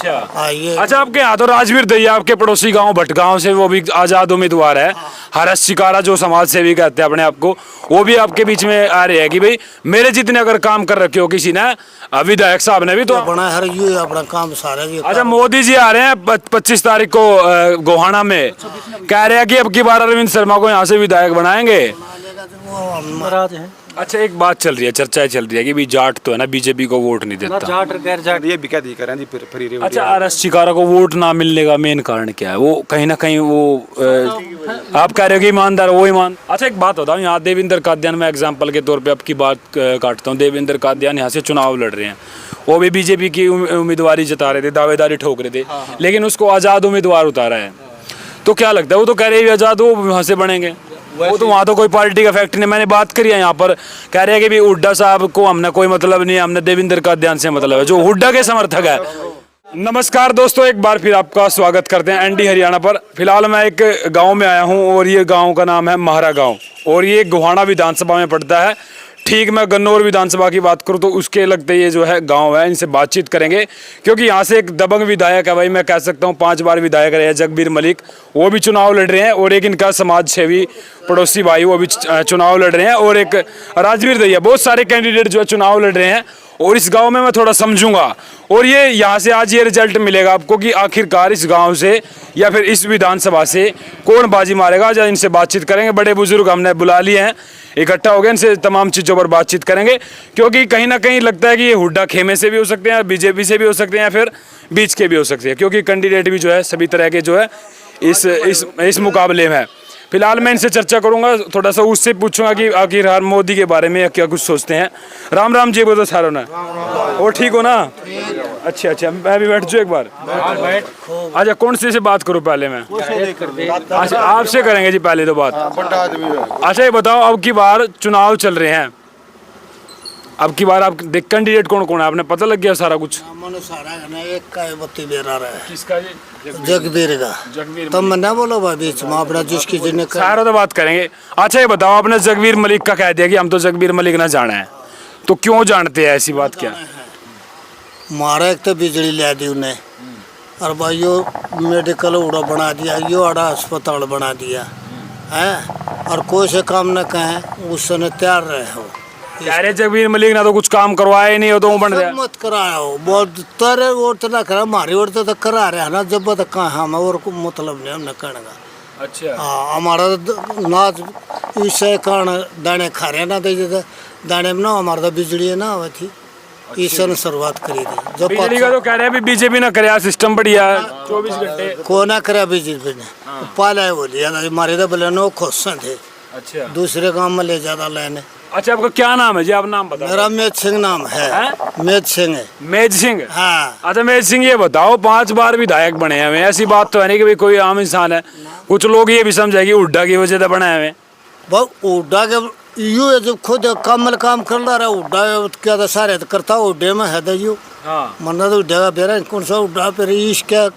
अच्छा ये अच्छा, आपके यहाँ तो राजवीर दहिया आपके पड़ोसी गांव भटगांव से, वो भी आजाद उम्मीदवार है। हरस शिकारा जो समाज सेवी कहते हैं अपने आप को, वो भी आपके बीच में आ रहे हैं कि भाई मेरे जितने अगर काम कर रखे हो किसी ने, विधायक साहब ने भी तो बना हर ये अपना काम सारा ये अच्छा, मोदी जी आ रहे हैं 25 तारीख को गोहाना में, कह रहे हैं कि अब की बार अरविंद शर्मा को यहाँ से विधायक बनाएंगे। नाराज है। अच्छा, एक बात चल रही है, चर्चाएं चल रही है कि भी जाट तो है ना बीजेपी को वोट नहीं देता। जाट गैर जाट ये बिका दी करें जी फिर अच्छा, आरएस शिकारा को वोट ना मिलने का मेन कारण क्या है? वो कहीं ना कहीं वो आप कह रहे हो कि ईमानदार वो ईमान। अच्छा, एक बात बताओ, यहाँ देवेंद्र कादियान, मैं एग्जांपल के तौर पे आपकी बात काटता हूँ, देवेंद्र कादियान यहाँ से चुनाव लड़ रहे हैं, वो भी बीजेपी की उम्मीदवारी जता रहे थे, दावेदारी ठोक रहे थे, लेकिन उसको आजाद उम्मीदवार उतारा है। तो क्या लगता है, वो तो कह रहे हैं आजाद वो वहाँ से बनेंगे, वो तो वहाँ तो कोई पार्टी का फैक्ट नहीं। मैंने बात करी है यहाँ पर, कह रहे हैं कि भी हुड्डा साहब को हमने कोई मतलब नहीं है, हमने देवेंद्र कादियान से मतलब है, जो हुड्डा के समर्थक है। नमस्कार दोस्तों, एक बार फिर आपका स्वागत करते हैं एनडी हरियाणा पर। फिलहाल मैं एक गांव में आया हूं और ये गांव का नाम है महारा गांव और ये गोहाना विधानसभा में पड़ता है। ठीक, मैं गन्नौर विधानसभा की बात करूं तो उसके लगते ये जो है गांव है, इनसे बातचीत करेंगे क्योंकि यहाँ से एक दबंग विधायक है भाई, मैं कह सकता हूँ 5 बार विधायक रहे हैं, जगबीर मलिक, वो भी चुनाव लड़ रहे हैं, और एक इनका समाज सेवी पड़ोसी भाई वो भी चुनाव लड़ रहे हैं, और एक राजवीर दहिया, बहुत सारे कैंडिडेट जो है चुनाव लड़ रहे हैं। और इस गांव में मैं थोड़ा समझूंगा और ये यहाँ से आज ये रिजल्ट मिलेगा आपको कि आखिरकार इस गांव से या फिर इस विधानसभा से कौन बाजी मारेगा। जब इनसे बातचीत करेंगे, बड़े बुजुर्ग हमने बुला लिए हैं, इकट्ठा हो गए, इनसे तमाम चीज़ों पर बातचीत करेंगे क्योंकि कहीं ना कहीं लगता है कि ये हुड्डा खेमे से भी हो सकते हैं, बीजेपी से भी हो सकते हैं, या फिर बीच के भी हो सकते हैं, क्योंकि कैंडिडेट भी जो है सभी तरह के जो है इस मुकाबले में है। फिलहाल मैं इनसे चर्चा करूंगा, थोड़ा सा उससे पूछूंगा कि आखिरकार मोदी के बारे में क्या कुछ सोचते हैं। राम राम जी बोलो सारों ने, और ठीक हो ना? अच्छा अच्छा, मैं भी बैठ जाऊँ एक बार। अच्छा, कौन से बात करूँ पहले मैं? अच्छा, आपसे करेंगे जी पहले तो बात। अच्छा, ये बताओ, अब की बार चुनाव चल रहे हैं, अब की बार आप देख कैंडिडेट कौन कौन है, आपने पता लग गया सारा कुछ? एक का बत्ती दे रहा है, किसका जी? जगबीर का। तब मैं ना बोलो भाई बीच में अपना जिसकी जिन्हें सारा तो बात करेंगे। अच्छा, ये बताओ, आपने जगबीर मलिक का कह दिया कि हम तो जगबीर मलिक ना जाना है, तो क्यों जानते हैं, ऐसी बात क्या है? मारा एक तो बिजली ले दी उन्हें, और भाई यो मेडिकल उड़ा बना दिया, यो आड़ा अस्पताल बना दिया है, और कोई से काम न कहें उसने तैयार रहे हो। कह रहे जगबीर मलिक ना तो कुछ काम करवाया नहीं हो तो वो बन गया। मत कराया हो बहुत तेरे और तो ना करा, हमारी ओर तो करा रहे हैं ना, जब तक कहाँ हम और को मतलब नहीं हमने करने का। अच्छा, हाँ, हमारा नाच इससे कारण दाने खा रहे ना, तो दाने में ना हमारा तो बिजली ना हुई थी, इससे ने शुरुआत करी थी। जब बिजली का तो कह रहे हैं बीजेपी ना करे, सिस्टम बढ़िया 24 घंटे को ना करा बीजेपी ने, पाला है बोलिए हमारे तो बोले नो खुश थे। अच्छा, दूसरे काम में ले जाता लेने। अच्छा, आपका क्या नाम है जी? आप नाम बताओ। मेरा मेज सिंह नाम है। मेज सिंह है। मेज सिंह? हाँ। अच्छा, मेज सिंह, ये बताओ 5 बार विधायक बने हैं, ऐसी बात तो है नहीं कि भाई कोई आम इंसान है, कुछ लोग ये भी समझे कि हुड्डा की वजह से बने हुए। बहुत हुड्डा के यू है, जब खुद काम कर रहा है हुड्डा क्या था, सारे तो करता हुड्डे में है तो यू मरना तो हुड्डा का बेरा कौन सा हुड्डा पे इसका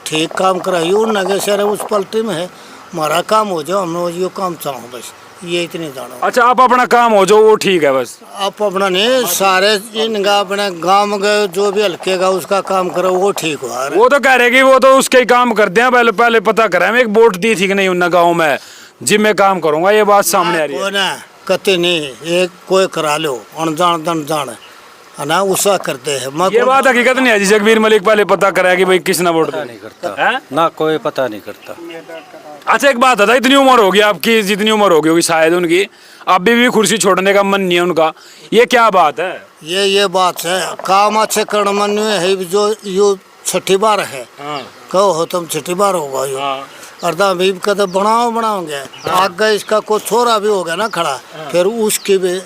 ठीक काम करा यू नगे सारे उस पलटी में है, हमारा काम हो जाओ, हम यो काम चाहो बस, ये इतनी जानो। अच्छा, आप अपना काम हो जो वो ठीक है बस, आप अपना नहीं, सारे इनका अपने गांव में गए जो भी हल्के का उसका काम करो वो ठीक हो। वो तो कह रहे कि वो तो उसके ही काम करते हैं, पहले पहले पता करें मैं, एक वोट दी थी कि नहीं उन गाँव में, जिम में काम करूंगा, ये बात सामने आ रही है ना, कते नहीं एक कोई करा लो, अनजान अनजान है ना, उसका करते हैं। ये बात हकीकत नहीं है जी, जगबीर मलिक पहले पता करा कि भाई किसने वोट नहीं करता ना, कोई पता नहीं करता। अच्छा, एक बात था, इतनी उम्र होगी आपकी, जितनी उम्र होगी शायद उनकी, अभी भी कुर्सी छोड़ने का मन नहीं है उनका, ये क्या बात है? ये बात है, काम अच्छे करने मन है, जो यो 6ठी बार है, कहो हो तुम 6ठी बार होगा यो, अर्धा अभी कदम बनाओगे, आगे इसका कोई छोरा भी हो गया ना खड़ा, फिर उसकी भी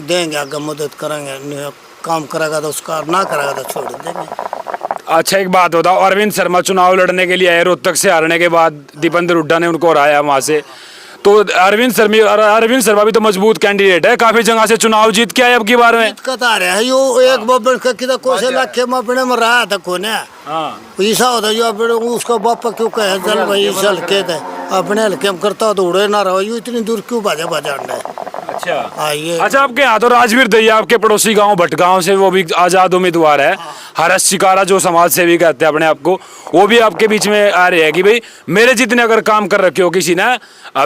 देंगे, आगे मदद करेंगे, काम करेगा तो उसका, ना करेगा तो छोड़ देंगे। अच्छा, एक बात बताओ, अरविंद शर्मा चुनाव लड़ने के लिए आए, रोहतक से हारने के बाद दीपेंद्र हुड्डा ने उनको हराया वहां से, तो अरविंद शर्मा भी तो मजबूत कैंडिडेट है, काफी जगह से चुनाव जीत के आए अब की बार में। यो एक बब्बर का किधर कोसे लाखे में अपने में रहा था कोने, ऐसा होता जो अपने उसका बापा क्यों कहे चल भाई इस हल्के थे, अपने हल्के में करता तो उड़े ना रहो, यो इतनी दूर क्यों बाजा बाजा। अच्छा आइए। अच्छा, आपके यहाँ तो राजवीर दहिया आपके पड़ोसी गांव भटगांव से, वो भी आजाद उम्मीदवार है। हरस चिकारा जो समाज सेवी कहते हैं अपने आप को, वो भी आपके बीच में आ रहे हैं कि भाई मेरे जितने अगर काम कर रखे हो किसी ने,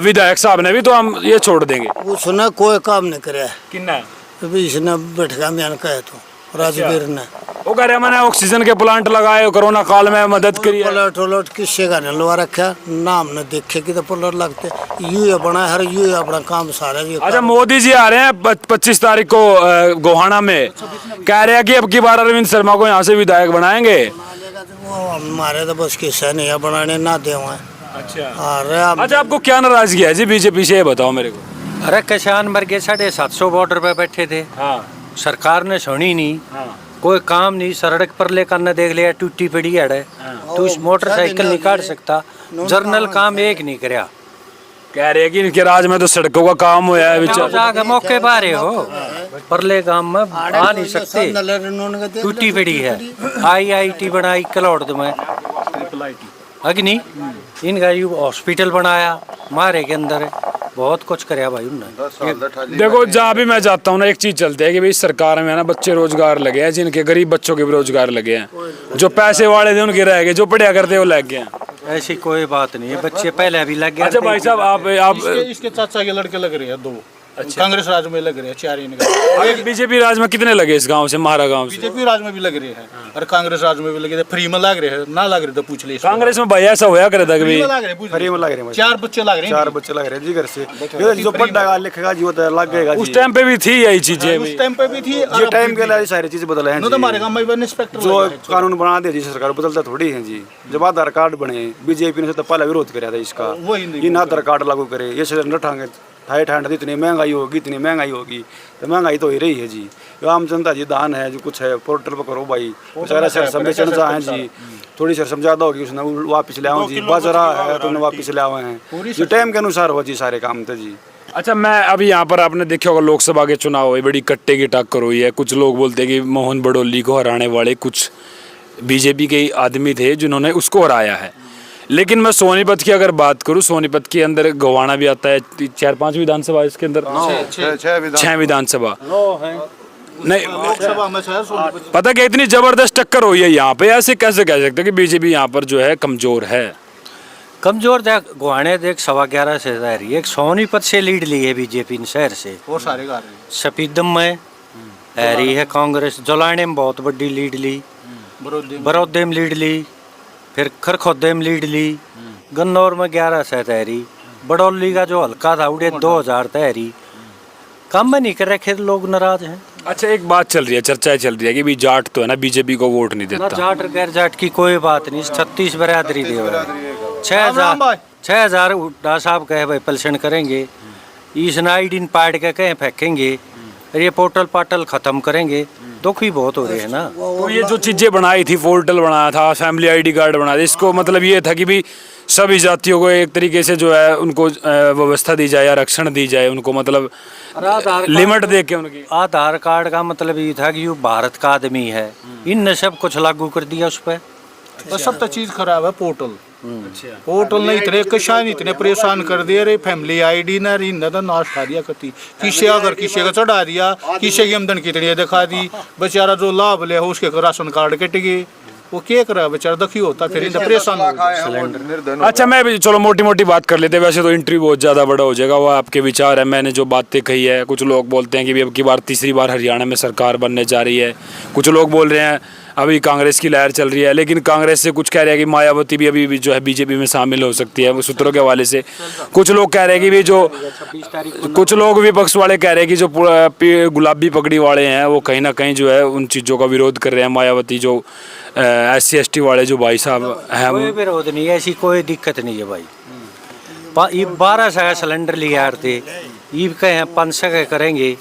विधायक साहब ने भी, तो हम ये छोड़ देंगे। उसने कोई काम नहीं कराया, किन्ना अभी इसने बैठका मैंने कहे तो राजवीर ने वो कह रहे हैं मैंने ऑक्सीजन के प्लांट लगाए, कोरोना काल में मदद करी है। पलट उलट किससे का नहीं लगा रखा, नाम ने देखे कि तो पलट लगते यू है बना हर यू है अपना काम सारा ये अच्छा, मोदी जी आ रहे हैं 25 तारीख को गोहाना में, कह रहे हैं कि अब की बार अरविंद शर्मा को यहाँ से विधायक बनाएंगे। वो हमारे तो बस किस्सा नहीं है बनाने ना दे हुए। अच्छा अच्छा, आपको क्या नाराजगी है जी बीजेपी से, ये बताओ मेरे को। अरे किसान मर गए, 750 बॉर्डर पे बैठे थे, हाँ सरकार ने सुनी नहीं, हाँ कोई काम नहीं, सड़क पर लेकर न देख लिया, टूटी पड़ी है तू इस मोटरसाइकिल नहीं काट सकता, जर्नल काम एक नहीं करया। कह रहे हैं कि इनके राज में तो सड़कों का काम हुआ है विचार। जाके मौके बारे हो, परले गांव में आ नहीं सकते, टूटी पड़ी है। IIT बनाई कलौड़ में, अग्नि इनका हॉस्पिटल बनाया मारे के अंदर, बहुत कुछ कराया भाई उन्होंने। देखो जहाँ भी मैं जाता हूँ ना, एक चीज चलती है कि भाई सरकार में ना बच्चे रोजगार लगे हैं, जिनके गरीब बच्चों के भी रोजगार लगे हैं, जो पैसे वाले थे उनके रह गए, जो पढ़िया करते वो लग गए हैं। ऐसी कोई बात नहीं है, बच्चे पहले भी लग गए। अच्छा भाई साहब, आप इसके चाचा के लड़के लग रहे हैं 2, कांग्रेस राज में लग रहे हैं 4 इनका। एक बीजेपी राज में कितने लगे इस गांव से, महारा गांव से? बीजेपी राज में भी लग रहे हैं और कांग्रेस राज में भी लगे थे। फ्री में लग रहे हैं, ना लग रहे तो पूछ ले। कांग्रेस में भाई ऐसा होया करे था कि फ्री में भाई लग रहे हैं, पूछ फ्री में लग रहे हैं, 4 बच्चे लग रहे हैं, 4 बच्चे लग रहे हैं जी घर से, ये जो पढ़ेगा लिखेगा जी वो तो लग गएगा उस टाइम पे भी थी यही चीजें। उस टाइम पे भी थी। ये टाइम के लिए सारी चीजें बदल हैं तो हमारे गांव में इंस्पेक्टर जो कानून बना दिया जी सरकार, बदलता थोड़ी है जी। जब आधार कार्ड बने, बीजेपी ने तो पहला विरोध कराया था इसका, इन आधार कार्ड लागू करे, ये सिलेंडर ठांगे ठांड इतनी महंगाई होगी, इतनी महंगाई होगी, तो महंगाई तो हो ही रही है जी। जो आम जनता जी दान है जो कुछ है पोर्टल पर करो भाई, बेचारा सर समझ चाहें जी, थोड़ी सर समझादा होगी उसने वापस ले आओ जी, बाजरा है तो उन्हें वापस ले आए हैं, जो टाइम के अनुसार हो जी सारे काम थे जी। अच्छा, मैं अभी यहाँ पर आपने देखा होगा लोकसभा के चुनाव हुए, बड़ी कट्टे की टक्कर हुई है। कुछ लोग बोलते हैं कि मोहन भड़ोली को हराने वाले कुछ बीजेपी के आदमी थे जिन्होंने उसको हराया है। लेकिन मैं सोनीपत की अगर बात करूं, सोनीपत के अंदर गोवाना भी आता है, 4-5 विधानसभा इसके अंदर, 6 विधानसभा नहीं, लोकसभा में है। पता क्या इतनी जबरदस्त टक्कर हुई है यहाँ पे, ऐसे कैसे कह सकते हो कि बीजेपी यहाँ पर जो है कमजोर है? कमजोर देख गुहाने देख 11.25 से रह रही है, एक सोनीपत से लीड ली है बीजेपी ने शहर से, और सारे गा रहे सपीदम में है रही है कांग्रेस, जोलाने में बहुत बड़ी लीड ली, बरौदे में लीड ली, फिर खरखोदे में लीड ली, गन्नौर में 11 से तहरी, बड़ौली का जो हल्का था उड़े 2000 तहरी, काम में नहीं कर रखे लोग नाराज हैं। अच्छा, एक बात चल रही है, चर्चा चल रही है कि भी जाट तो है ना बीजेपी को वोट नहीं ना देता। जाट और गैर जाट की कोई बात नहीं, 36 बरादरी दे रहा है, 6,000 डा साहब कहे भाई पलसन करेंगे, इस नाइडिन पार्ट के कहें फेंकेंगे, ये पोर्टल पाटल खत्म करेंगे, दुख ही बहुत हो रहे हैं ना। तो ये जो चीजें बनाई थी, पोर्टल बनाया था, फैमिली ID कार्ड बनाया था, इसको मतलब ये था कि भी सभी जातियों को एक तरीके से जो है उनको व्यवस्था दी जाए, आरक्षण दी जाए उनको, मतलब लिमिट दे के उनकी। आधार कार्ड का मतलब ये था कि ये भारत का आदमी है, इनने सब कुछ लागू कर दिया उस पर। बस सब तो चीज खराब है। पोर्टल ने इतने किसान इतने परेशान कर दिए रे, फैमिली ID ना री न नाश खा दिया कती, किसे अगर किसी का चढ़ा दिया, किसी की आमदन कितनी दिखा दी, बेचारा जो लाभ ले उसके राशन कार्ड कट गए, वो क्या कर रहा है बेचारा, दुखी होता फिर परेशान हो गया। अच्छा, मैं भी चलो मोटी मोटी बात कर लेते हैं, वैसे तो इंटरव्यू बहुत ज़्यादा बड़ा हो जाएगा, वो आपके विचार है, मैंने जो बातें कही है। कुछ लोग बोलते हैं कि अब की बार तीसरी बार हरियाणा में सरकार बनने जा रही है, कुछ लोग बोल रहे हैं अभी कांग्रेस की लहर चल रही है, लेकिन कांग्रेस से कुछ कह रहे हैं कि मायावती भी अभी भी जो है बीजेपी में शामिल हो सकती है, वो सूत्रों के हवाले से। कुछ लोग कह रहे हैं कि भी जो कुछ लोग विपक्ष वाले कह रहे हैं कि जो गुलाबी पगड़ी वाले हैं वो कहीं ना कहीं जो है उन चीज़ों का विरोध कर रहे हैं, मायावती जो SC ST वाले जो भाई साहब हैं। कोई विरोध नहीं है, ऐसी कोई दिक्कत नहीं है भाई। ये 1200 का सिलेंडर लिए यार थे, ये कहे 500 का करेंगे,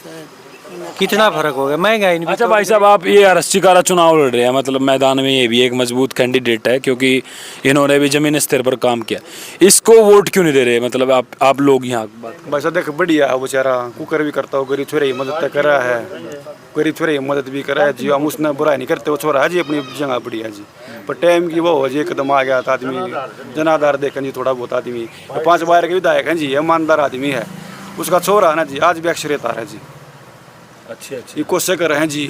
कितना फर्क हो गया, महंगाई नहीं। अच्छा भाई साहब, आप ये रस्टिकारा चुनाव लड़ रहे हैं, मतलब मैदान में ये भी एक मजबूत कैंडिडेट है क्योंकि इन्होंने भी जमीन स्तर पर काम किया, इसको वोट क्यों नहीं दे रहे? मतलब आप लोग यहाँ बस देख बढ़िया है बेचारा, कुकर भी करता हो, गरीब छोरे की मदद कर रहा है, गरीब छोरे की मदद भी कर रहा है जी, हम उसने बुराई नहीं करते, वो छोरा है जी अपनी जगह बढ़िया जी, पर टाइम की वो हो जी एकदम आ गया था आदमी, जनाधार देखें जी थोड़ा बहुत आदमी, 5 बार के विधायक हैं जी, ईमानदार आदमी है, उसका छोरा है ना जी, आज भी अक्षरेता है जी। अच्छी अच्छी ये कोशिश कर रहे हैं जी।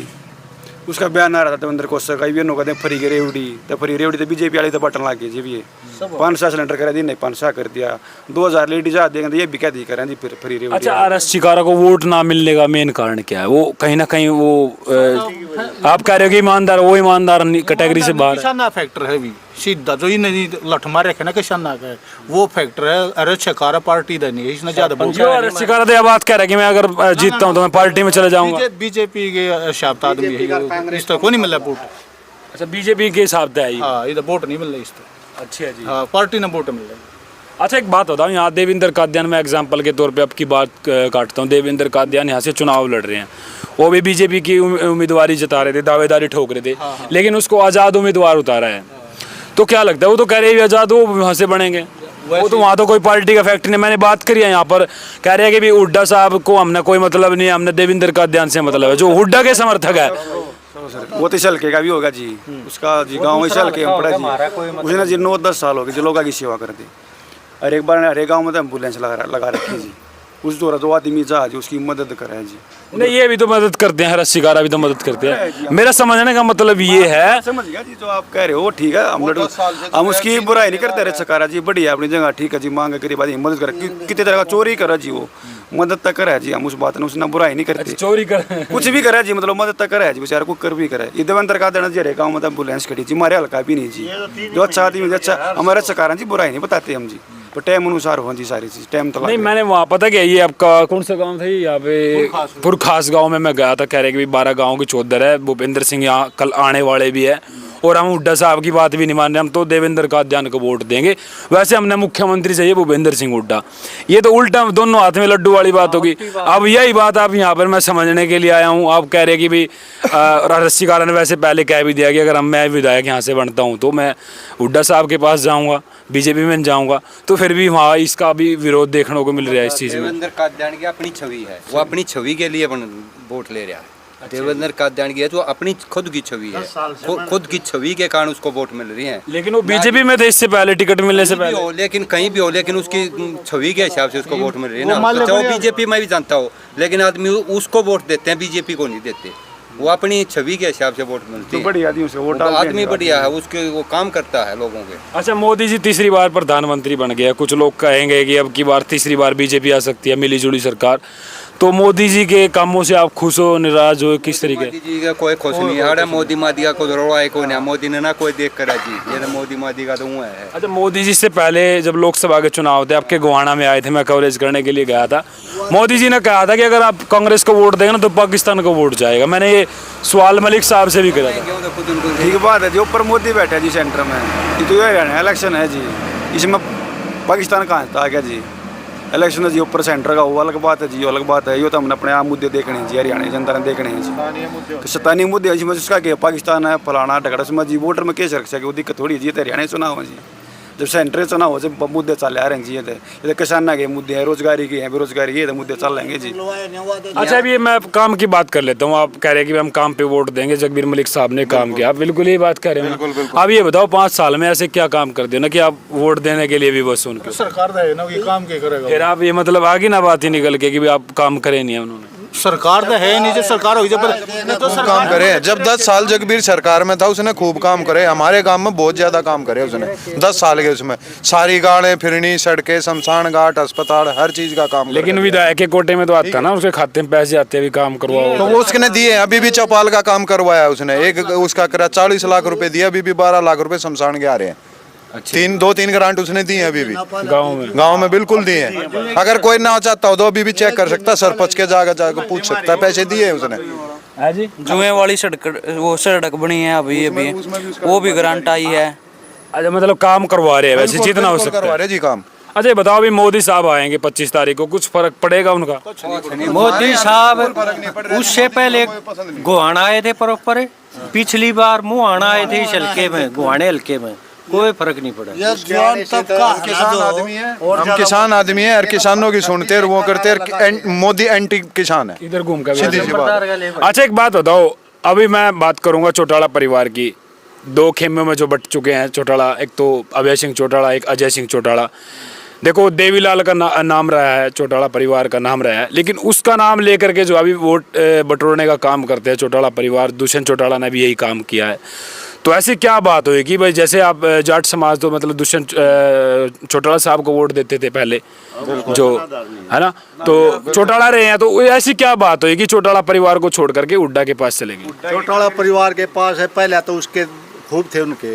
उसका बयान आ रहा था देवेंद्र कोशिश का, ये कहते हैं फ्री की रेवड़ी, तो फ्री रेवड़ी तो बीजेपी वाली तो बटन ला के जी भी 500 सिलेंडर करा दी, नहीं 500 कर दिया, 2000 लेडीज आ देंगे, ये भी क्या दी करें जी फिर फ्री रेवड़ी। अच्छा, RS शिकारा को वोट ना मिलने का मेन कारण क्या है? वो कहीं ना कहीं वो आप कह रहे हो कि ईमानदार, वो ईमानदार कैटेगरी से बाहर है। किसाना फैक्टर है भी सीधा जो इन लठ मार रखे ना किसाना का वो फैक्टर है। अरे शिकारा पार्टी दा नहीं है, इसने ज्यादा जो RS शिकारा तो यह बात कह रहा है कि मैं अगर जीतता हूँ तो मैं पार्टी में चले जाऊंगा। बीजेपी के शाब्द आदमी है, इस को नहीं मिल रहा वोट। अच्छा, बीजेपी के हिसाब से है ये। हाँ, इधर वोट नहीं मिल रहा इसको। अच्छी है जी। हाँ, पार्टी ने वोट मिल रहा। अच्छा, एक बात बताओ, यहाँ देवेंद्र कादियान में एग्जाम्पल के तौर पे आपकी बात काटता हूँ। देवेंद्र कादियान यहाँ से चुनाव लड़ रहे हैं, वो भी बीजेपी की उम्मीदवारी जता रहे थे, दावेदारी ठोक रहे थे, लेकिन उसको आज़ाद उम्मीदवार उतारा है। तो क्या लगता है, वो तो कह रहे हैं आज़ाद, वो वहाँ से बनेंगे, वो तो वहाँ तो कोई पार्टी का फैक्ट नहीं। मैंने बात करी है यहाँ पर, कह रहे हैं कि भी हुड्डा साहब को हमने कोई मतलब नहीं है, हमने देवेंद्र कादियान से मतलब है, जो हुड्डा के समर्थक है। वो तो चलके का भी होगा जी, उसका जी गाँव में चलके हम पड़ा जी, उसने ना जी 9-10 साल हो गए जो लोगों की सेवा करते। और एक बार हर एक गाँव में तो एम्बुलेंस लगा रखी जी, उस दौरान जो आदमी जा जी उसकी मदद करे जी। नहीं, ये भी तो मदद करते हैं, RS शिकारा भी तो मदद करते हैं। मेरा समझने का मतलब ये है, समझ गया जी, जो आप कह रहे हो ठीक है, हम उसकी बुराई नहीं करते रहे। शिकारा जी बढ़िया अपनी जगह ठीक है जी, मांग करी बात मदद करे, कितने तरह का चोरी करे जी, वो मदद तक करे जी, हम उस बात ने उसने बुराई नहीं करते। चोरी कर कुछ भी करे जी, मतलब मदद तक करे जी, बेचारा को कर भी करे। ये देवेंद्र का देना जी गाँव में एम्बुलेंस खड़ी जी, मारे हल्का भी नहीं जी, जो अच्छा आदमी अच्छा हमारे शिकारा जी बुराई नहीं बताते हम जी, पर टाइम अनुसार हो जी सारी चीज, टाइम तो नहीं। मैंने वहाँ पता क्या, ये आपका कौन सा गांव था यहाँ पे, पुरखास गांव में मैं गया था, कह रहे कि 12 गाँव की चौधर है, भूपेंद्र सिंह यहाँ कल आने वाले भी है, और हम हुड्डा साहब की बात भी नहीं मान रहे, हम तो देवेंद्र कादियान को वोट देंगे। वैसे हमने मुख्यमंत्री चाहिए भूपेंद्र सिंह हुड्डा, ये तो उल्टा दोनों हाथ में लड्डू वाली बात होगी। अब यही बात आप यहाँ पर मैं समझने के लिए आया हूँ। आप कह रहे कि भाई RS शिकारा ने वैसे पहले कह भी दिया कि अगर मैं विधायक यहाँ से बनता हूँ तो मैं हुड्डा साहब के पास जाऊँगा, बीजेपी में जाऊँगा, तो फिर भी वहाँ इसका भी विरोध देखने को मिल रहा है इस चीज़ में। देवेंद्र कादियान की अपनी छवि है, वो अपनी छवि के लिए वोट ले रहा है। देवेंद्र कादियान की है जो अपनी खुद की छवि है, खुद की छवि के कारण उसको वोट मिल रही है। लेकिन वो बीजेपी में थे इससे पहले, टिकट मिलने से पहले, लेकिन कहीं भी हो, लेकिन उसकी छवि के हिसाब से उसको वोट मिल रही है ना। चाहे वो बीजेपी में भी जानता हो, लेकिन आदमी उसको वोट देते हैं, बीजेपी को नहीं देते। वो अपनी छवि के हिसाब से वोट मिलती है। बढ़िया आदमी उसको वोट आदमी बढ़िया है, उसके वो काम करता है लोगों के। अच्छा, मोदी जी तीसरी बार प्रधानमंत्री बन गया, कुछ लोग कहेंगे कि अब की बार तीसरी बार बीजेपी आ सकती है, मिली जुली सरकार। तो मोदी जी के कामों से आप खुश हो, नाराज हो, किस तरीके? मोदी जी का कोई खुश नहीं है। अरे मोदी मादिया को रोड़ा को नहीं, मोदी ने ना कोई देख करा जी, ये मोदी मादी का तो हुआ है। अच्छा, मोदी जी से पहले जब लोकसभा के चुनाव थे, आपके गोहाना में आए थे, मैं कवरेज करने के लिए गया था। मोदी जी ने कहा था कि अगर आप कांग्रेस को वोट देंगे ना तो पाकिस्तान को वोट जाएगा। मैंने ये सवाल मलिक साहब से भी करा था। ठीक बात है, जो ऊपर मोदी बैठा है जी सेंटर में, ये तो ये इलेक्शन है जी, इसमें पाकिस्तान कहाँ था क्या जी? इलेक्शन है जी, ऊपर सेंटर का वो अलग बात है जी, अलग बात है। ये तो हमने अपने आप मुद्दे देखने हैं जी, हरियाणा की जनता ने देखने हैं जी, तो स्थानीय मुद्दे इसमें उसका क्या पाकिस्तान है फलाना टकड़ा, उसमें जी वोटर में कैसे रख सके, वो दिक्कत थोड़ी जी। तो हरियाणा चुनाव है जी, जब सेंटर चुनाव हो जब मुद्दे चल आ रहे हैं जी, ये तो किसान के मुद्दे हैं, रोजगारी के हैं, बेरोजगारी, ये तो मुद्दे चल रहेंगे जी। अच्छा, अभी मैं काम की बात कर लेता हूँ। आप कह रहे हैं कि हम काम पे वोट देंगे, जगबीर मलिक साहब ने काम किया, आप बिल्कुल यही बात कह रहे हैं। अब ये बताओ 5 साल में ऐसे क्या काम कर दिया ना कि आप वोट देने के लिए भी बस उनके सरकार है ना, ये काम क्या करेगा? फिर आप ये मतलब आगे ना बात ही निकल के कि भी आप काम करे नहीं है उन्होंने। सरकार तो है नहीं, जो सरकार हो जब तो काम करे। जब 10 साल जगबीर सरकार में था उसने खूब काम करे, हमारे गांव में बहुत ज्यादा काम करे उसने 10 साल के। उसमें सारी गाड़ें फिरनी, सड़कें, शमशान घाट, अस्पताल, हर चीज का काम। लेकिन विधायक के कोटे में तो आता ना, उसके खाते में पैसे आते हैं, भी काम करवाओ। तो वो उसने दिए, अभी भी चौपाल का काम करवाया उसने, एक उसका करा 40 लाख रुपए दिया, अभी भी 12 लाख रुपए शमशान के आ रहे हैं। 2-3 ग्रांट उसने दी है अभी भी गांव में बिल्कुल दिए हैं। अगर कोई ना चाहता हो तो अभी भी चेक कर सकता, सरपंच के जाकर पूछ सकता है, पैसे दिए हैं उसने। जी, जुए वाली सड़क, वो सड़क बनी है अभी वो भी ग्रांट आई है। अच्छा, मतलब काम करवा रहे हैं वैसे जितना हो सकता करवा है रहे जी काम। अच्छा, बताओ अभी मोदी साहब आएंगे 25 तारीख को, कुछ फर्क पड़ेगा उनका? मोदी साहब उससे पहले गोहाना आए थे प्रॉपर, पिछली बार मुहाना आए थे इस हल्के में, गोहाने हल्के में, कोई फर्क नहीं पड़ा। हम किसान आदमी है और किसानों की सुनते हैं, वो करते हैं। मोदी एंटी किसान है, इधर घूम कर। सीधी सी बात। अच्छा, एक बात बताओ, अभी मैं बात करूंगा चौटाला परिवार की। 2 खेमों में जो बट चुके हैं चौटाला, एक तो अभय सिंह चौटाला, एक अजय सिंह चौटाला। देखो देवीलाल का नाम रहा है, चौटाला परिवार का नाम रहा है, लेकिन उसका नाम लेकर के जो अभी वोट बटोरने का काम करते हैं चौटाला परिवार, दुष्यंत चौटाला ने भी यही काम किया है। तो ऐसी क्या बात हुई कि भाई जैसे आप जाट समाज तो मतलब दुष्यंत चौटाला साहब को वोट देते थे पहले, जो है ना, तो चौटाला रहे हैं, तो ऐसी क्या बात हुई कि चौटाला परिवार को छोड़ करके हुड्डा के पास चले गए? चौटाला परिवार के पास है, पहले तो उसके खूब थे उनके,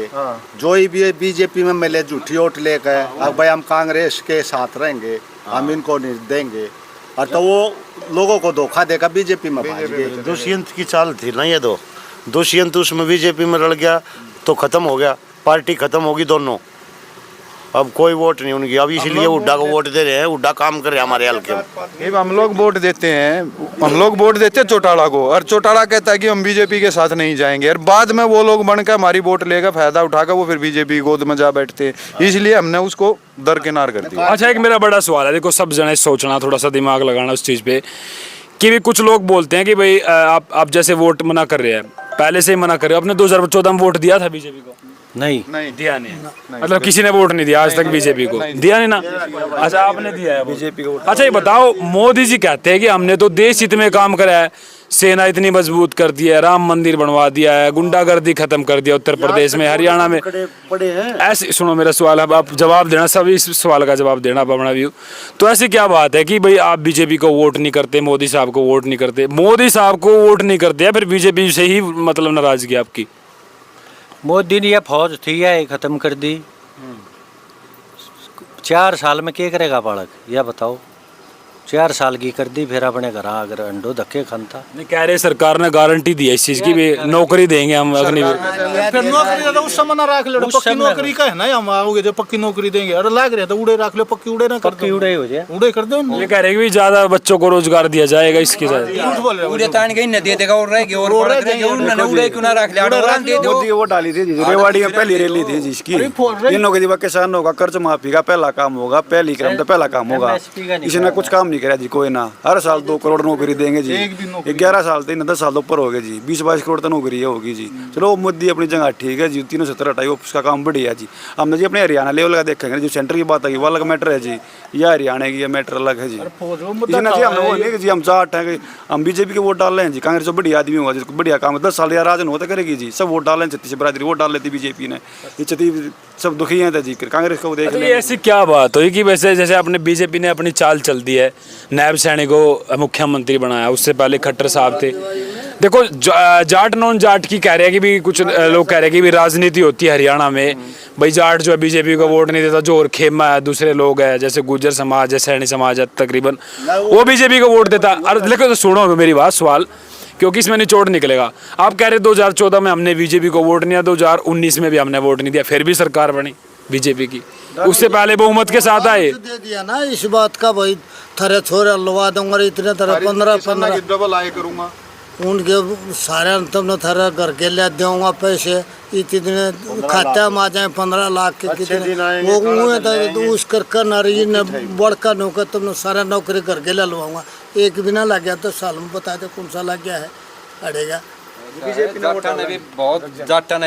जो ही भी बीजेपी में मिले झूठी वोट लेकर अब भाई हम कांग्रेस के साथ रहेंगे, हम इनको नहीं देंगे, और तो वो लोगों को धोखा देकर बीजेपी में भाग गए। दुष्यंत की चाल थी ना ये, दो दुष्यंत उसमें बीजेपी में लड़ गया तो खत्म हो गया, पार्टी खत्म होगी दोनों, अब कोई वोट नहीं उनकी, अब इसलिए हुड्डा को वोट दे रहे हैं, हुड्डा काम कर रहे हैं हमारे हल्के में। हम लोग वोट देते हैं, हम लोग वोट देते हैं चौटाला को, और चौटाला कहता है कि हम बीजेपी के साथ नहीं जाएंगे, और बाद में वो लोग बनकर हमारी वोट लेकर फायदा उठाकर वो फिर बीजेपी गोद में जा बैठते हैं, इसलिए हमने उसको दरकिनार कर दिया। अच्छा, एक मेरा बड़ा सवाल है, देखो सब जने सोचना, थोड़ा सा दिमाग लगाना उस चीज़ पे कि भी कुछ लोग बोलते हैं कि भाई आप जैसे वोट मना कर रहे हैं, पहले से ही मना कर रहे हो, आपने 2014 में वोट दिया था बीजेपी को? नहीं दिया नहीं, मतलब किसी ने वोट नहीं दिया आज तक बीजेपी को, दिया नहीं ना? अच्छा, आपने दिया है बीजेपी को। अच्छा ये बताओ, मोदी जी कहते हैं कि हमने तो देश हित में काम करा है, सेना इतनी मजबूत कर दी है, राम मंदिर बनवा दिया है, गुंडागर्दी खत्म कर दिया उत्तर प्रदेश में, हरियाणा में पड़े हैं। ऐसे सुनो मेरा सवाल, अब आप जवाब देना, सभी इस सवाल का जवाब देना आप अपना व्यू। तो ऐसी क्या बात है कि भाई आप बीजेपी को वोट नहीं करते, मोदी साहब को वोट नहीं करते, मोदी साहब को वोट नहीं करते हैं, फिर बीजेपी से ही मतलब नाराजगी आपकी? मोदी ने यह फौज थी या खत्म कर दी, 4 साल में क्या करेगा बालक, यह बताओ? 4 साल की कर दी, फिर अपने घर अगर अंडो धक्के खानता। नहीं कह रहे सरकार ने गारंटी दी है इस चीज की भी नौकरी देंगे हम अग्निवीर। फिर नौकरी तो उस समय ना रख लो, पक्की नौकरी का है ना, हम आओगे जो पक्की नौकरी देंगे, अरे लाग रहे तो उड़े रख लो, पक्की उड़े ना, पक्की उड़े हो जाए, उड़े कर दो। ये कह रहे कि ज्यादा बच्चों को रोजगार दिया जाएगा इसके साथ, उड़े तान के न दे देगा और रहेगी और उड़े क्यों ना रख ले, मोदी वो डाली थी रेवाड़ी में पहली रैली थी जिसकी, इन लोगों की किसानों का कर्ज माफी का पहला काम होगा, पहली क्रम तो पहला काम होगा, इसने कुछ काम नहीं करा जी कोई ना, हर साल 2 करोड़ नौकरी देंगे जी, 11 साल से 10 साल ऊपर हो गए जी, 20-22 करोड़ तो नौकरी होगी जी। चलो मोदी अपनी जगह ठीक है जी, 370 हटाई उसका काम बढ़िया जी। हमने जी अपने हरियाणा लेवल का देखेंगे जी, सेंटर की बात है वो अलग मैटर है जी, या हरियाणा की मैटर अलग है जी। जी हम जाट हैं, हम बीजेपी के वोट डाल रहे हैं जी, कांग्रेस बढ़िया आदमी होगा जिसको बढ़िया काम 10 साल या राजन होता करेगी जी, सब वोट डाल रहे हैं, 36 बरादरी वोट डाल लेती बीजेपी ने, ये 36 सब दुखी हैं जी, कांग्रेस को देख ले। ऐसी क्या बात हुई कि वैसे जैसे अपने बीजेपी ने अपनी चाल चल दी है, नायब सैनी को मुख्यमंत्री बनाया, उससे पहले खट्टर साहब थे, देखो जाट नॉन जाट की कह रहे हैं कि भी कुछ लोग कह रहे हैं कि भी राजनीति होती है हरियाणा में, भाई जाट जो है बीजेपी को वोट नहीं देता, जो और खेमा है दूसरे लोग हैं जैसे गुर्जर समाज है, सैनी समाज है तकरीबन, वो बीजेपी को वोट देता। अरे लेकिन तो सुनो मेरी बात, सवाल क्योंकि इसमें निचोड़ निकलेगा, आप कह रहे 2014 में हमने बीजेपी को वोट नहीं दिया, 2019 में भी हमने वोट नहीं दिया, फिर भी सरकार बनी बीजेपी की, उससे पहले बहुमत के साथ आए। दे दिया ना इस बात का, भाई थरे छोरे लवा दूंगा इतने तरह 15 डबल आए करूंगा, उनके सारे तुमने थरा घर के ले दूंगा पैसे, इतने खाते में आ जाए 15 लाख के कितने वो हुए तो उस कर नारी ने बड़का नौकर तुमने सारा नौकरी घर के ले लवाऊंगा, एक भी ना लग गया तो साल में बता दे कौन सा लग गया है अड़ेगा। जाटा ने भी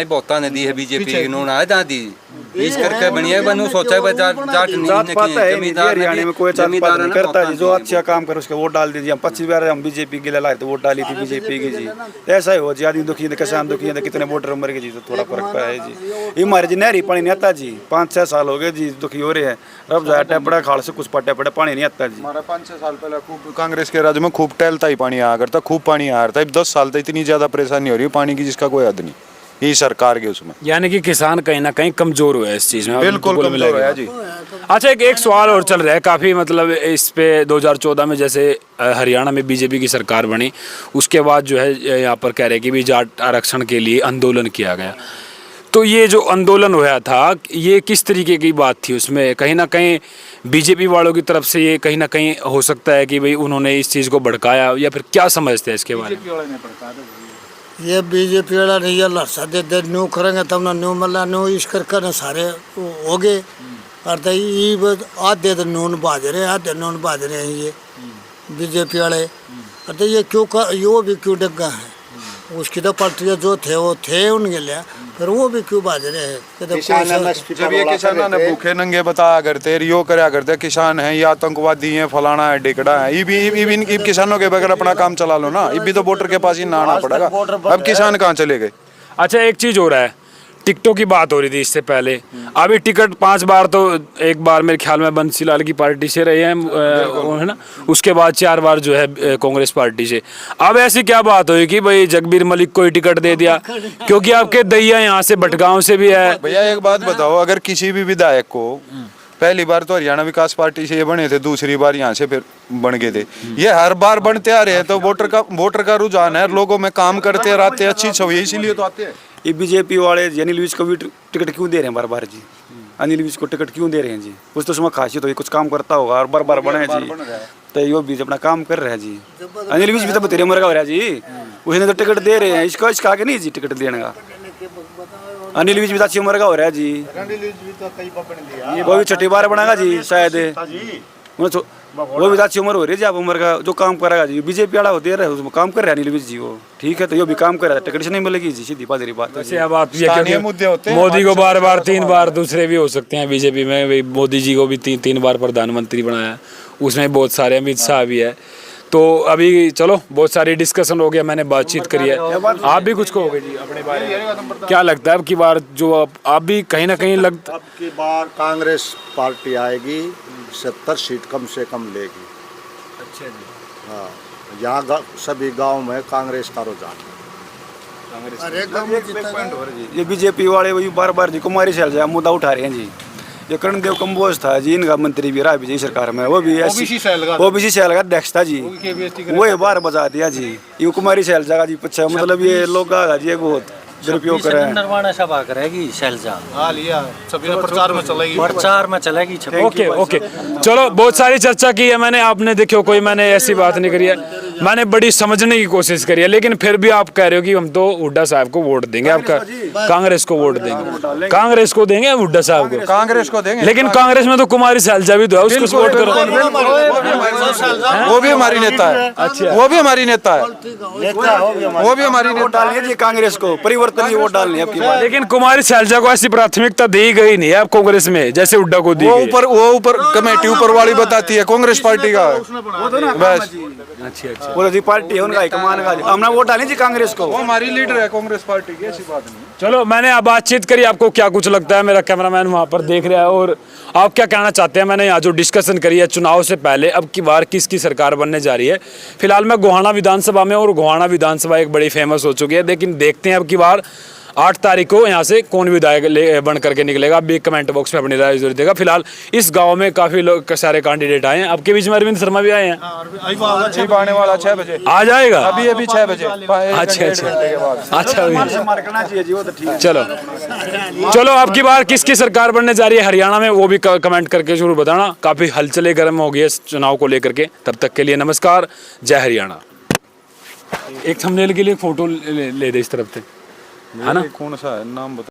बहुत ने दी है बीजेपी, इन्होंने आए दादी इस करके बढ़िया बनू सोचा है जाट जात पाता है हरियाणा में कोई जात पात नहीं करता जी, जो अच्छा काम करे उसके वोट डाल दीजिए। हम 25 बार हम बीजेपी के लिए लाए तो वोट डाली थी बीजेपी की जी, ऐसा ही हो जी, आदमी दुखी है किसान दुखी है, कितने वोटर मर गए जी, तो थोड़ा फर्क पाया है जी। ये हमारे जी नहरी पानी नहीं आता जी, 5-6 साल हो गए जी दुखी हो रहे हैं, रब जाए टेपड़ा खाड़ से कुछ पटे पड़े पानी नहीं आता जी। हमारा 5-6 साल पहले खूब कांग्रेस के राज्य में खूब टहलता ही पानी आया करता, खूब पानी आया था, 10 साल तक इतनी ज्यादा परेशानी हो रही है पानी की जिसका कोई हद नहीं, ये सरकार के उसमें, यानी कि किसान कहीं ना कहीं कमजोर हुआ है इस चीज में, बिल्कुल कमजोर है जी। अच्छा एक सवाल और चल रहा है काफी, मतलब इस पे 2014 में जैसे हरियाणा में बीजेपी की सरकार बनी, उसके बाद जो है यहाँ पर कह रहे कि भी जाट आरक्षण के लिए आंदोलन किया गया, तो ये जो आंदोलन हुआ था ये किस तरीके की बात थी? उसमें कहीं ना कहीं बीजेपी वालों की तरफ से ये कहीं ना कहीं हो सकता है कि भाई उन्होंने इस चीज़ को भड़काया, या फिर क्या समझते हैं इसके बारे में? ये बीजेपी वाला नहीं है लड़सा दे न्यू करेंगे तब ना न्यू मतलब न्यू इस कर सारे हो गए, और तो ये आधे तो नून बाज रहे आधे नून बाज रहे हैं ये बीजेपी वाले, और तो ये क्यों यो भी क्यों डगा है उसकी तो पार्टियां जो थे वो थे उनके लिए, फिर वो भी क्यों बाज रहे हैं कि जब ये किसानों ने भूखे नंगे बताया करते, रियो करया करते, किसान हैं ये आतंकवादी हैं, फलाना है, ढिकड़ा है, ये किसानों के बगैर अपना काम चला लो ना, ये भी तो वोटर के पास ही ना आना पड़ेगा। अब किसान कहाँ चले गए? अच्छा एक चीज हो रहा है, टिकटों की बात हो रही थी इससे पहले, अभी टिकट 5 बार, तो एक बार मेरे ख्याल में बंसीलाल की पार्टी से रहे हैं, है ना, उसके बाद 4 बार जो है कांग्रेस पार्टी से। अब ऐसी क्या बात हुई कि भाई जगबीर मलिक को ही टिकट दे दिया, क्योंकि आपके दैया यहाँ से भटगांव से भी है। भैया एक बात बताओ, अगर किसी भी विधायक को पहली बार तो हरियाणा विकास पार्टी से ये बने थे, दूसरी बार यहाँ से फिर बन गए थे, ये हर बार बनते आ रहे हैं, तो वोटर का रुझान है, लोगों में काम करते रहते हैं, अच्छी छवि, इसीलिए तो आते हैं। ये बीजेपी वाले अनिल विज को भी टिकट क्यों दे रहे हैं बार बार जी? अनिल विज को टिकट क्यों दे रहे हैं जी? कुछ तो उसमें खासियत होगी, कुछ काम करता होगा और बार बार बने जी, तो ये भी अपना काम कर रहे हैं जी। अनिल विज भी तो तेरे उम्र का हो रहा है जी, उसने तो टिकट दे रहे हैं, इसका आगे नहीं जी टिकट देने का। अनिल विज भी तो अच्छी उम्र का हो रहा है जी, वो भी छठी बार बनाएगा जी शायद, वो भी अच्छी उम्र हो रही है जी, आप उम्र का जो काम करेगा जी। बीजेपी वाला हो दे रहे उसमें काम कर रहे हैं अनिल विज जी, वो ठीक है, तो ये भी काम कर रहा है, टिकट से नहीं मिलेगी जी, सीधी बात बात। वैसे अब आप ये क्योंकि मोदी को बार बार 3 बार, दूसरे भी हो सकते हैं बीजेपी में, मोदी जी को भी 3 बार प्रधानमंत्री बनाया, उसमें बहुत सारे, अमित शाह भी है। तो अभी चलो बहुत सारी डिस्कशन हो गया, मैंने बातचीत करी है, आप भी कुछ कहोगे जी अपने बारे में? क्या लगता है अब की बार जो आप भी कहीं ना कहीं लगता, अब की बार कांग्रेस पार्टी आएगी, 70 सीट कम से कम लेगी। अच्छा जी, हाँ, यहाँ सभी गांव में कांग्रेस का रुझान। ये बीजेपी वाले वही बार बार जी कुमारी शैलजा मुद्दा उठा रहे हैं जी। ये कर्णदेव कंबोज था जी, इनका मंत्री भी रहा विजय सरकार में, वो भी ओबीसी शैल का अध्यक्ष था जी, वो बार बजा दिया जी। ये कुमारी शैलजा का जी पीछे, मतलब ये लोग जी बहुत दुरुपयोग कर रहे हैं। निर्माण सभा करेगी शैलजा, हाँ लिया, सभी प्रचार में चलेगी, प्रचार में चलेगी। ओके ओके, चलो बहुत सारी चर्चा की है मैंने, आपने देखो कोई मैंने ऐसी बात नहीं करी है, मैंने बड़ी समझने की कोशिश करी है, लेकिन फिर भी आप कह रहे हो कि हम तो हुड्डा साहब को वोट देंगे, आपका कांग्रेस को वोट देंगे, कांग्रेस को देंगे हुड्डा साहब को, कांग्रेस को देंगे, लेकिन कांग्रेस में तो कुमारी शैलजा भी तो है, उसको वोट करो। वो भी हमारी नेता है, अच्छा वो भी हमारी नेता है, वो भी हमारी वोट डालेंगे जी कांग्रेस को, परिवर्तन की वोट डालनी है। लेकिन कुमारी शैलजा को ऐसी प्राथमिकता दी गई नहीं है अब कांग्रेस में, जैसे हुड्डा को दी गई। वो ऊपर कमेटी ऊपर वाली बताती है, कांग्रेस पार्टी का बस। अच्छा, वो जी पार्टी है उनका कमान का, हमने वोट डाली जी कांग्रेस को, वो हमारी लीडर है कांग्रेस पार्टी की, ऐसी बात नहीं। चलो मैंने अब बातचीत करी, आपको क्या कुछ लगता है? मेरा कैमरामैन वहाँ पर देख रहा है, और आप क्या कहना चाहते हैं? मैंने यहाँ जो डिस्कशन करी है चुनाव से पहले, अब की बार किसकी सरकार बनने जा रही है? फिलहाल मैं गोहाना विधानसभा में, और गोहाना विधानसभा एक बड़ी फेमस हो चुकी है, लेकिन देखते हैं अब की बार 8 तारीख को यहाँ से कौन विधायक बन करके निकलेगा। आप भी कमेंट बॉक्स में अपनी राय जरूर देगा। फिलहाल इस गांव में काफी लोग, सारे कैंडिडेट आए हैं, आपके बीच में अरविंद शर्मा भी आए हैं, आने वाला 6 बजे आ जाएगा, अभी 6 बजे। अच्छा, चलो अब की बार किसकी सरकार बनने जा रही है हरियाणा में, वो भी कमेंट करके जरूर बताना। काफी हलचलें गर्म हो गई है इस चुनाव को लेकर के। तब तक के लिए नमस्कार, जय हरियाणा। एक थंबनेल के लिए फोटो ले दे इस तरफ से, है ना? कौन सा है नाम बता।